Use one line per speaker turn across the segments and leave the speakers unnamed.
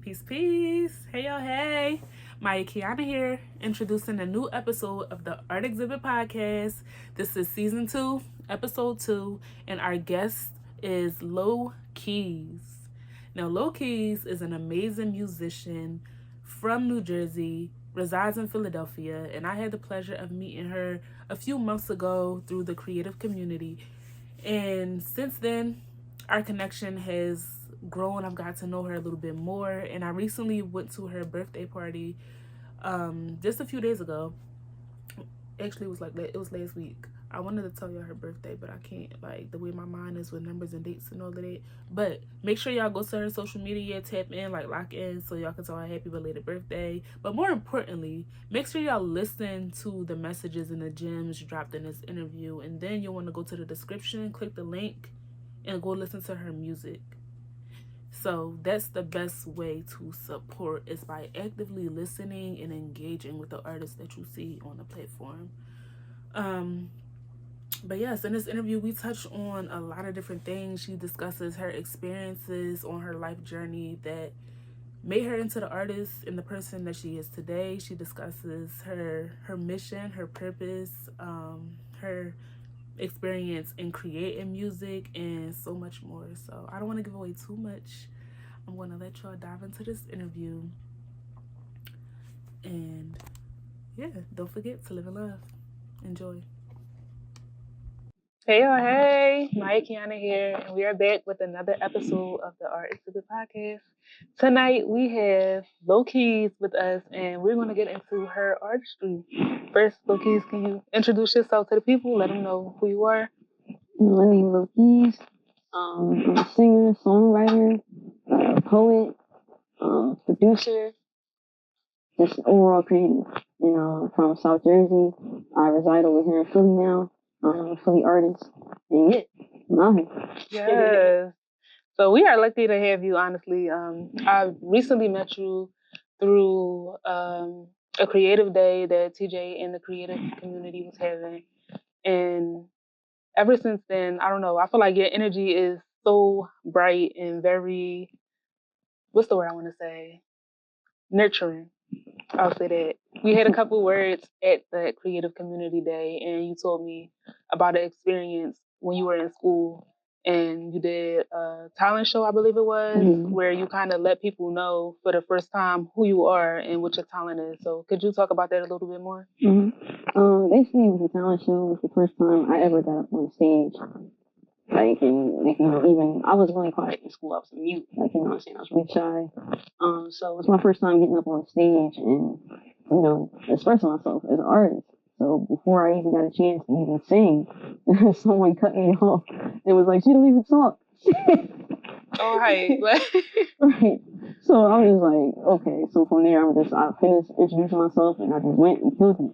Peace, peace. Hey, yo, hey. Maya Kiana here, introducing a new episode of the Art Exhibit Podcast. This is season 2, episode 2, and our guest is Lo Keeys. Now, Lo Keeys is an amazing musician from New Jersey, resides in Philadelphia, and I had the pleasure of meeting her a few months ago through the creative community. And since then, our connection has grown. I've got to know her a little bit more, and I recently went to her birthday party just a few days ago. Actually, it was last week. I wanted to tell y'all her birthday, but I can't, like, the way my mind is with numbers and dates and all of that. But make sure y'all go to her social media, tap in, like, lock in, so y'all can tell her happy belated birthday. But more importantly, make sure y'all listen to the messages and the gems dropped in this interview, and then you'll want to go to the description, click the link, and go listen to her music. So that's the best way to support, is by actively listening and engaging with the artists that you see on the platform. But yes, in this interview, we touch on a lot of different things. She discusses her experiences on her life journey that made her into the artist and the person that she is today. She discusses her mission, her purpose, her experience in creating music, and so much more. So I don't want to give away too much. I'm going to let y'all dive into this interview. And yeah, don't forget to live in love. Enjoy. Hey, y'all, hey, Maya Kiana here, and we are back with another episode of the Art Exhibit Podcast. Tonight we have Lo Keeys with us, and we're going to get into her artistry. First, Lo Keeys, can you introduce yourself to the people? Let them know who you are.
My name is Lo Keeys. I'm a singer, songwriter, poet, producer, just overall creative. I'm from South Jersey. I reside over here in Philly now. I'm a Philly artist. And yeah, I'm out here.
Yes. So we are lucky to have you, honestly. I recently met you through a creative day that TJ and the creative community was having. And ever since then, I don't know, I feel like your energy is so bright and very, what's the word I want to say? Nurturing. I'll say that. We had a couple words at the creative community day, and you told me about an experience when you were in school and you did a talent show, I believe it was, where you kind of let people know for the first time who you are and what your talent is. So could you talk about that a little bit more?
Basically, it was a talent show. It was the first time I ever got up on stage. Even I was really quiet in school. I was mute. I was really shy. So it was my first time getting up on stage and, expressing myself as an artist. So before I even got a chance to even sing, someone cut me off. It was like, she don't even talk.
Oh, hi.
Right. So I was like, okay. So from there, I finished introducing myself and I just went and killed it.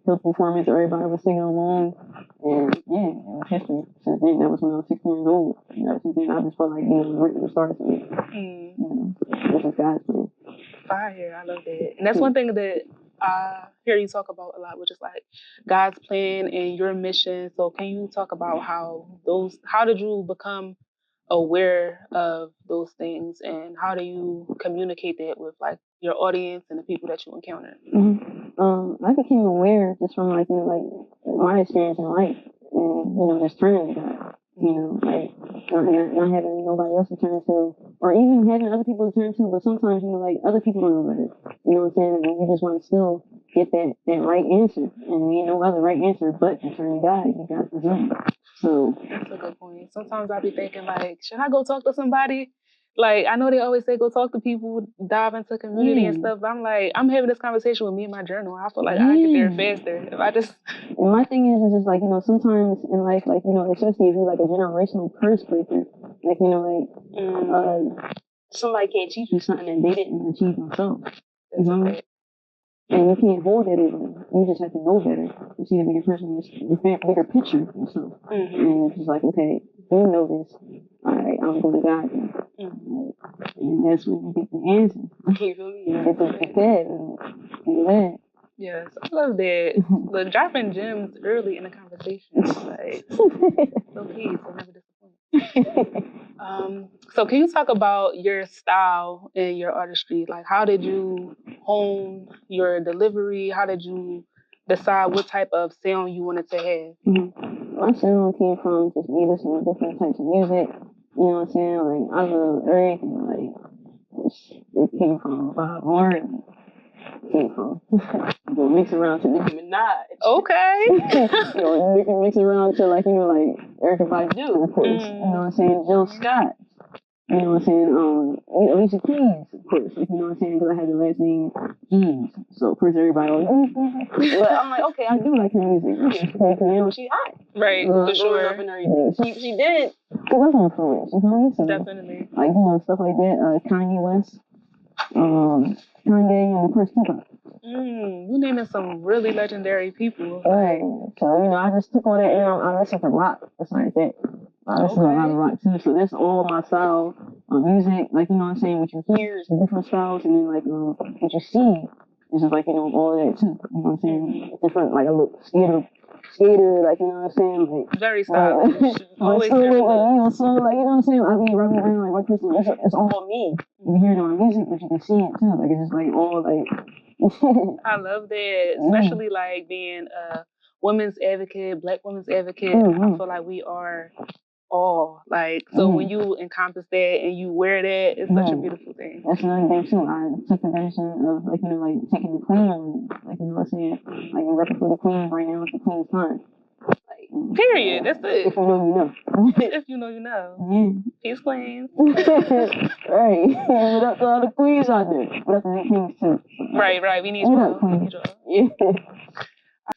Killed performance. Everybody was singing along. And yeah, it was history. Since then, that was when I was 16 years old. Since then, I just felt like, the start for me. This is God's plan.
Fire. I love that. And that's one thing that I hear you talk about a lot, which is like God's plan and your mission. So can you talk about how did you become aware of those things, and how do you communicate that with like your audience and the people that you encounter?
I became aware just from my experience in life, and just turning to God. Not having nobody else to turn to, or even having other people to turn to. But sometimes other people don't know better. You know what I'm saying? And you just want to still get that right answer, and no other right answer but to turn to God. You got to do. So
that's a good point. Sometimes I be thinking like, should I go talk to somebody? Like, I know they always say go talk to people, dive into community and stuff, but I'm like, I'm having this conversation with me and my journal. I feel like I get there faster if I just...
And my thing is just like, sometimes in life, especially if you're like a generational curse breaker, somebody can't teach you something that they didn't achieve themselves. And you can't hold that over them. You just have to know better. You see the bigger person, the bigger picture of yourself. And it's just like, okay, you know this. All right, I'm going to God then. And that's when you get the answer. You get the head and that.
Yes, I love that. But dropping gems early in the conversation, like, Lo Keeys will never disappoint. So can you talk about your style and your artistry? Like, how did you hone your delivery? How did you decide what type of sound you wanted to have?
Mm-hmm. My sound came from just me listening to different types of music. You know what I'm saying? Like, I love everything. Like, it came from Bob Marley. It came from go mix around to Nicki Minaj.
Okay.
You can mix around to like Erykah Badu, of course. You know what I'm saying? Jill Scott. You know what I'm saying? Alicia Keys, of course. Like, you know what I'm saying? Because I had the last name Keys. So, of course, everybody was but I'm like, okay, I do like her music. Because, you know, she hot.
Right, for sure.
Up and everything. She did. Because that's on for real. You feel me? So,
definitely.
Like, you know, stuff like that. Kanye West. Kanye, and of course, Tupac.
You naming some really legendary people.
So, you know, I just took all that and I listened to rock. It's like that. I listen to a lot of rock too, so that's all my style music. Like, you know what I'm saying? What you hear is different styles, and then like what you see is just like, you know, all of that too. You know what I'm saying? Different, like a little skater, like, you know what I'm saying? Like,
very stylish. Always
so like, you know, so like, you know what I'm saying? I mean, running around like one person, it's all me. You hear it on music, but you can see it too. Like, it's just like all like.
I love that, especially like being a women's advocate, Black women's advocate. I feel like we are all like, so when you encompass that and you wear that, it's such a beautiful thing.
That's another thing too. I took the version of like, you know, like taking the queen, like, you know what I'm saying? Like, I'm repping for the queen right now. It's the queen's time. Like,
period. That's it.
If you know, you know.
If you know, you know. Yeah. Peace, queens.
Right. What up to all the queens out there? What up to the kings too?
Right. We need you.
Yeah.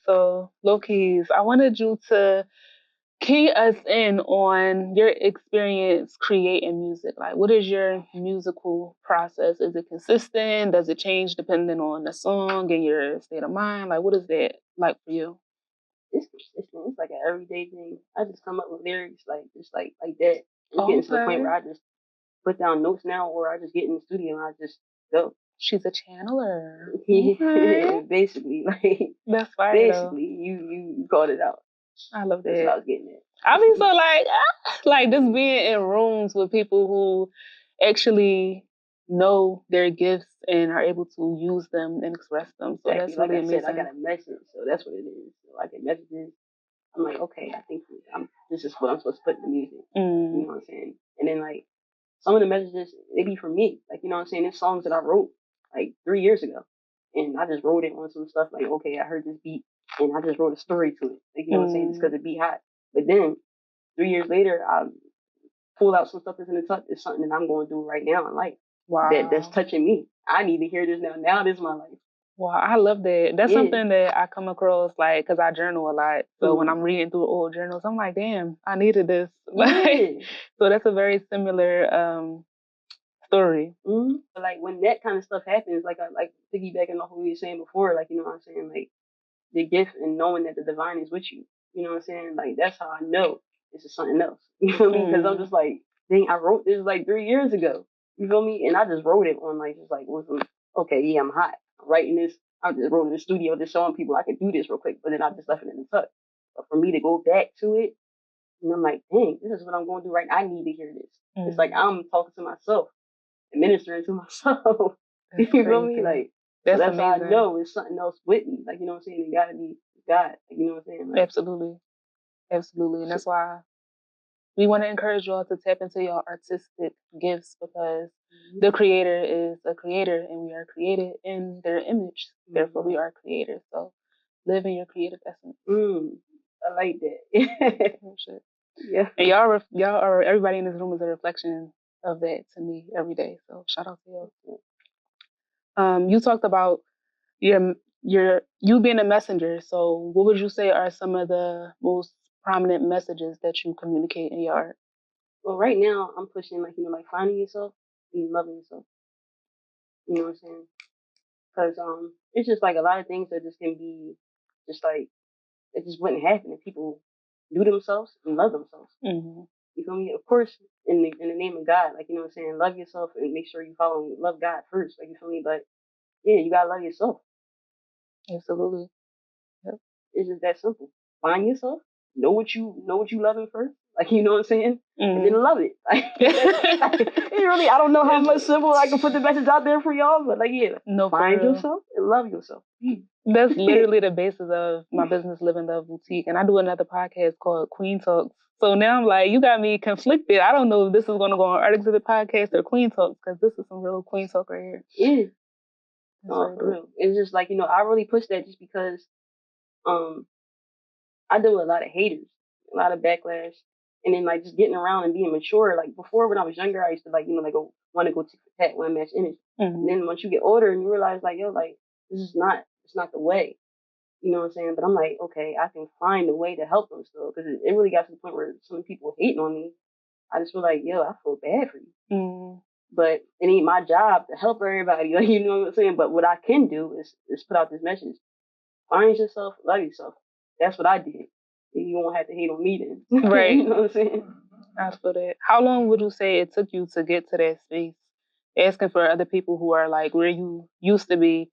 So, Lo Keeys, I wanted you to key us in on your experience creating music. Like, what is your musical process? Is it consistent? Does it change depending on the song and your state of mind? Like, what is that like for you?
It's consistent. It's like an everyday thing. I just come up with lyrics like just like that. It's getting to the point where I just put down notes now, or I just get in the studio and I just go.
She's a channeler.
Yeah, basically, like
that's fire.
Basically, you called it out.
I love that.
That's what I was getting at.
I mean, so like just being in rooms with people who actually know their gifts and are able to use them and express them. So that's really amazing.
I got a message, so that's what it is. So I get messages. I'm like, okay, I think this is what I'm supposed to put in the music. You know what I'm saying? And then like some of the messages, they be for me. Like, you know what I'm saying? There's songs that I wrote like 3 years ago. And I just wrote it on some stuff like, okay, I heard this beat and I just wrote a story to it. Like, you know what I'm saying? Just because it beat hot. But then 3 years later, I pull out some stuff that's in the tuck. It's something that I'm going to do right now in life. Wow. That's touching me. I need to hear this now. Now this is my life.
Wow, I love that. That's something that I come across, like, because I journal a lot. So when I'm reading through old journals, I'm like, damn, I needed this. Like, so that's a very similar story.
Like when that kind of stuff happens, like I like piggybacking off what we were saying before, like, you know what I'm saying, like the gift and knowing that the divine is with you. You know what I'm saying? Like that's how I know this is something else. You feel me? Because I'm just like, dang, I wrote this like 3 years ago. You feel me? And I just wrote it on like just like on some, okay, yeah, I'm hot. I'm writing this. I just wrote in the studio, just showing people I could do this real quick. But then I just left it in the tuck. But for me to go back to it, and I'm like, dang, this is what I'm going to do right now. I need to hear this. It's like I'm talking to myself, ministering to myself. You feel me? Like that's how I know it's something else with me. Like, you know what I'm saying? It gotta be God. Like, you know what I'm saying? Like,
Absolutely. And that's why we want to encourage y'all to tap into your artistic gifts because the creator is a creator and we are created in their image. Therefore, we are creators. So live in your creative essence.
I like that.
Yeah. And y'all are everybody in this room is a reflection of that to me every day. So shout out to y'all. You talked about you being a messenger. So what would you say are some of the most prominent messages that you communicate in your art?
Well, right now I'm pushing like, you know, like finding yourself and loving yourself. You know what I'm saying? Because it's just like a lot of things that just can be just like it just wouldn't happen if people knew themselves and love themselves. You feel me? Of course, in the name of God, like, you know what I'm saying, love yourself and make sure you love God first. Like, you feel me? But yeah, you gotta love yourself.
Absolutely.
Yep. It's just that simple. Find yourself. Know what you loving first. Like, you know what I'm saying?
Mm-hmm.
And then love it. Like, it really, I don't know how much simple I can put the message out there for y'all, but like, yeah,
no,
find yourself and love yourself.
That's literally the basis of my business, Live and Love Boutique. And I do another podcast called Queen Talks. So now I'm like, you got me conflicted. I don't know if this is going to go on Art Exhibit Podcast or Queen Talks, because this is some real Queen Talk right here.
Yeah. No, for real. It's just like, I really push that just because I deal with a lot of haters, a lot of backlash, and then like just getting around and being mature. Like before, when I was younger, I used to like want to go tit for tat, want to match image. And then once you get older and you realize like this is not the way. You know what I'm saying? But I'm like, okay, I can find a way to help them still, because it really got to the point where some people hating on me. I just feel like, I feel bad for you. But it ain't my job to help everybody. Like, you know what I'm saying? But what I can do is put out this message: find yourself, love yourself. That's what I did. You won't have to hate on me then.
Right.
You know what I'm saying?
I feel that. How long would you say it took you to get to that space? Asking for other people who are like where you used to be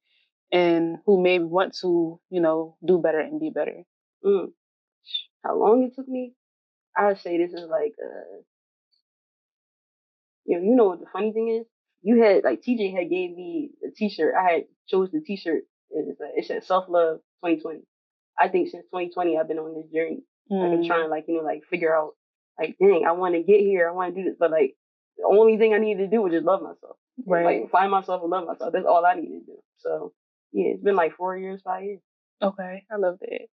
and who maybe want to, do better and be better.
How long it took me? I would say this is like, you know what the funny thing is? You had like TJ had gave me a T-shirt. I had chose the T-shirt. It said self love 2020. I think since 2020 I've been on this journey. Like I'm trying to figure out like, dang, I want to get here. I want to do this, but like the only thing I need to do was just love myself.
Right.
Like find myself and love myself. That's all I need to do. So yeah, it's been like 4 years, 5 years.
Okay, I love that.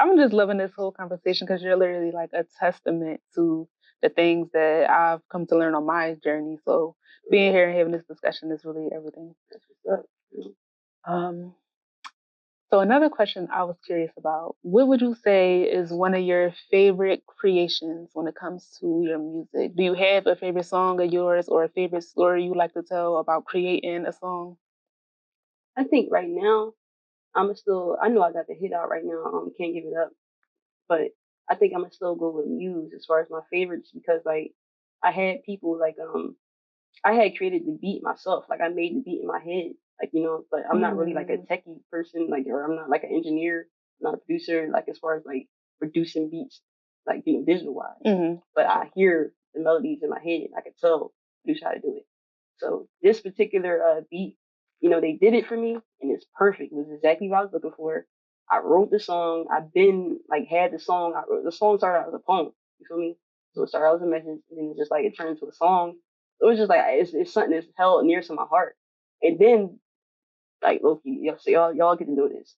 I'm just loving this whole conversation because you're literally like a testament to the things that I've come to learn on my journey. So being here and having this discussion is really everything.
That's what's up.
So another question I was curious about, what would you say is one of your favorite creations when it comes to your music? Do you have a favorite song of yours or a favorite story you like to tell about creating a song?
I think right now, I know I got the hit out right now. Can't Give It Up. But I think I'm gonna still go with Muse as far as my favorites, because like I had people like I had created the beat myself. Like I made the beat in my head. Like, but I'm not really like a techie person, like, or I'm not like an engineer, I'm not a producer, like as far as like producing beats, like, digital wise. But I hear the melodies in my head. I can tell producer how to do it. So this particular beat, they did it for me and it's perfect. It was exactly what I was looking for. I wrote the song. I've been like had the song. The song started out as a poem. You feel me? So it started out as a message, and then it turned into a song. It was just like it's something that's held near to my heart. And then like Lo Keeys, y'all get to know this.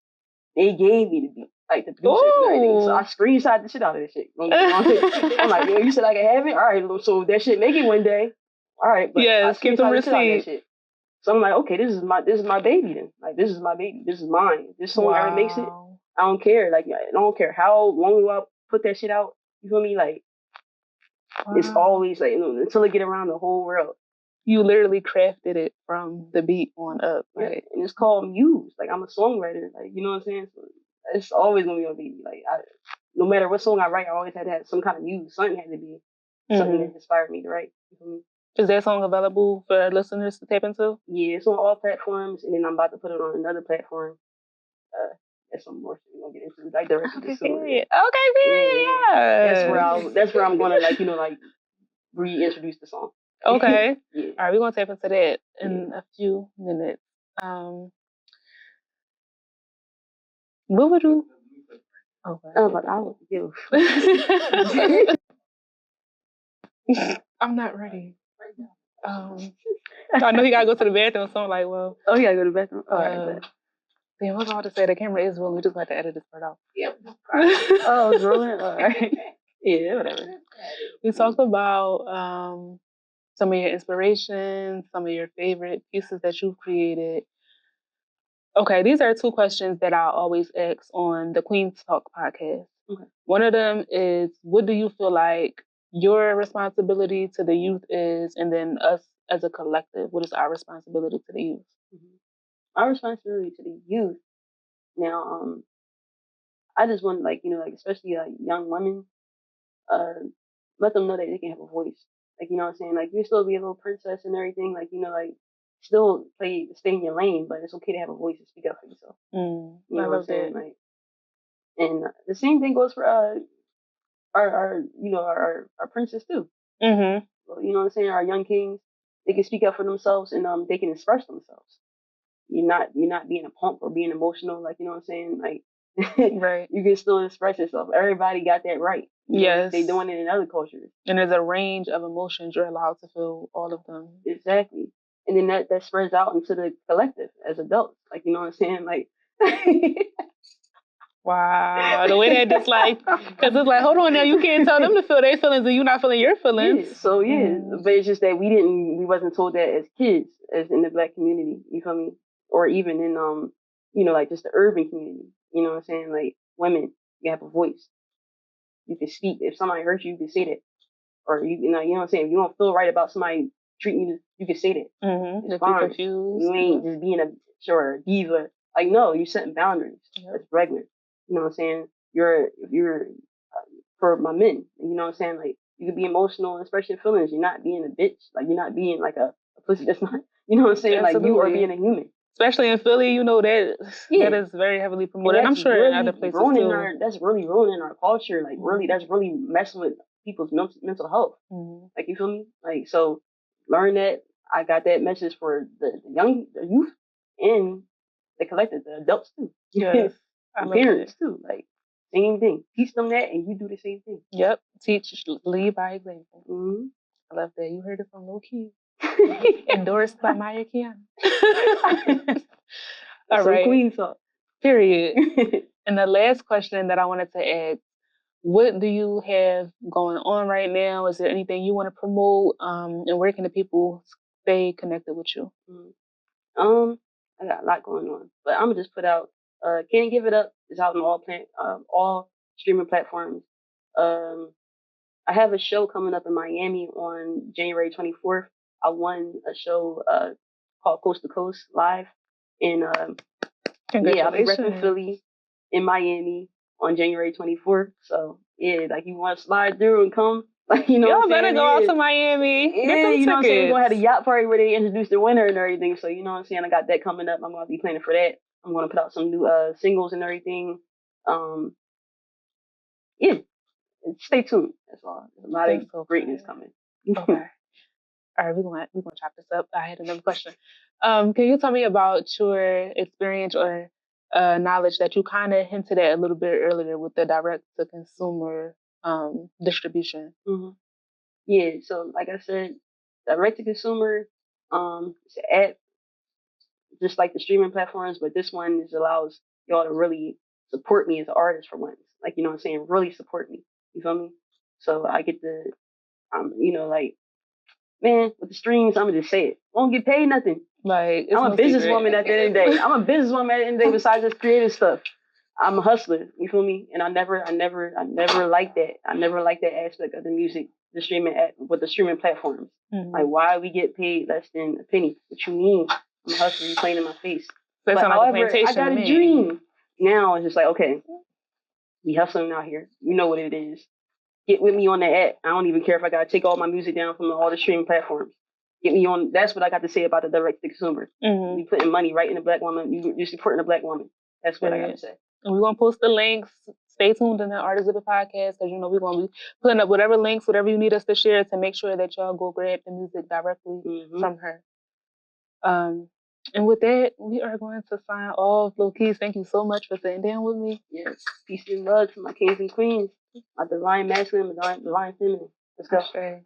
They gave me the beat, like the producers and everything. So I screenshot the shit out of this shit. I'm like, you said I can have it? All right, so that shit make it one day. All right, but I
keep some receipt.
So I'm like, okay, this is my baby then. Like this is my baby. This is mine. If this song ever makes it, I don't care. Like I don't care how long I put that shit out. You feel me? Like it's always like until it get around the whole world.
You literally crafted it from the beat on up.
Like, and it's called Muse. Like I'm a songwriter. Like you know what I'm saying? So it's always gonna be on baby. Like no matter what song I write, I always had to have some kind of muse. Something had to be something that inspired me to write. You feel me?
Is that song available for listeners to tap into?
Yeah, it's on all platforms, and then I'm about to put it on another platform. That's some more shit we're gonna get into. Like directly
period. Okay, period. Yeah.
That's where I'm gonna like reintroduce the song.
Okay. Yeah. All right, we're gonna tap into that in a few minutes. What would you?
Okay. I would give.
I'm not ready. I know he gotta go to the bathroom, so I'm like, well.
Oh, he gotta go to the bathroom. All right.
Damn, I was about to say the camera is rolling. We just got to edit this part out.
Yep. Oh, it's rolling. All right. Yeah, whatever.
We talked about some of your inspirations, some of your favorite pieces that you've created. Okay, these are two questions that I always ask on the Queen Talk podcast. Okay. One of them is, what do you feel like your responsibility to the youth is? And then us as a collective, what is our responsibility to the youth?
Our responsibility to the youth. Now, I just want especially young women, let them know that they can have a voice. Like, you know what I'm saying? Like, you still be a little princess and everything. Like, still stay in your lane, but it's okay to have a voice and speak up for yourself. You know what I'm saying? Like, and the same thing goes for our princes too. Mm-hmm. You know what I'm saying? Our young kings, they can speak up for themselves and they can express themselves. You're not being a punk or being emotional, like, you know what I'm saying? Like, right. You can still express yourself. Everybody got that right. Yes. They doing it in other cultures.
And there's a range of emotions you're allowed to feel, all of them.
Exactly. And then that spreads out into the collective as adults. Like, you know what I'm saying? Like,
wow, the way that just like, because it's like, hold on now, you can't tell them to feel their feelings and you're not feeling your feelings.
Yeah, so but it's just that we wasn't told that as kids, as in the Black community. You feel me? Or even in like just the urban community. You know what I'm saying? Like, women, you have a voice. You can speak. If somebody hurts you, you can say that. Or you know what I'm saying? If you don't feel right about somebody treating you, you can say that. Mm-hmm. It's fine. Confused. You ain't just being a diva. Like, no, you're setting boundaries. Yep. That's regular. You know what I'm saying? You're for my men. You know what I'm saying? Like, you can be emotional and express your feelings. You're not being a bitch. Like, you're not being like a pussy. That's not. You know what I'm saying? Absolutely. Like, you are being a human.
Especially in Philly, that is very heavily promoted. And I'm sure really in other places too.
That's really ruining our culture. Like, really, that's really messing with people's mental health. Mm-hmm. Like, you feel me? Like, so learn that. I got that message for the youth, and the collective, the adults too. Yes. The parents too. Like, same thing. Teach them that, and you do the same thing.
Yep. Teach, lead by example. Mm-hmm. I love that. You heard it from Lo Keeys. Endorsed by Maya Kiana. All right.
Queen song.
Period. And the last question that I wanted to ask, what do you have going on right now? Is there anything you want to promote? And where can the people stay connected with you?
Mm-hmm. I got a lot going on, but I'm gonna just put out Can't Give It Up is out on all streaming platforms. I have a show coming up in Miami on January 24th. I won a show called Coast to Coast Live, and yeah, I'll be repping Philly in Miami on January 24th. So yeah, like, you want to slide through and come, like, you know,
y'all better go out to Miami.
Yeah, you know what I'm saying? We're gonna have a yacht party where they introduce the winner and everything. So, you know what I'm saying? I got that coming up. I'm gonna be planning for that. I'm gonna put out some new singles and everything. Yeah. Stay tuned. That's all. There's a lot of greatness coming.
Okay. All right, we're gonna chop this up. I had another question. Can you tell me about your experience or knowledge that you kind of hinted at a little bit earlier with the direct to consumer distribution?
Mm-hmm. Yeah. So, like I said, direct to consumer, it's an app, just like the streaming platforms, but this one allows y'all to really support me as an artist for once. Like, you know what I'm saying? Really support me. You feel me? So I get to, like, man, with the streams, I'm gonna just say it. I won't get paid nothing.
Like,
I'm a businesswoman at the end of the day. I'm a businesswoman at the end of the day. Besides just creative stuff, I'm a hustler. You feel me? And I never liked that. I never liked that aspect of the music, the streaming with the streaming platforms. Mm-hmm. Like, why we get paid less than a penny? What you mean? I'm a hustler. You playing in my face. But however, I got a dream. Now it's just like, okay, we hustling out here. You know what it is. Get with me on the app. I don't even care if I gotta take all my music down from all the streaming platforms. Get me on. That's what I got to say about the direct to consumer. Mm-hmm. You putting money right in the Black woman. You're supporting the Black woman. That's what I got to say.
And we're gonna post the links. Stay tuned in the Art Exhibit podcast, because we're gonna be putting up whatever links, whatever you need us to share, to make sure that y'all go grab the music directly from her. And with that, we are going to sign off. Lo Keeys, thank you so much for sitting down with me.
Yes. Peace and love to my kings and queens, my divine masculine, my divine feminine. Let's go.
Sure.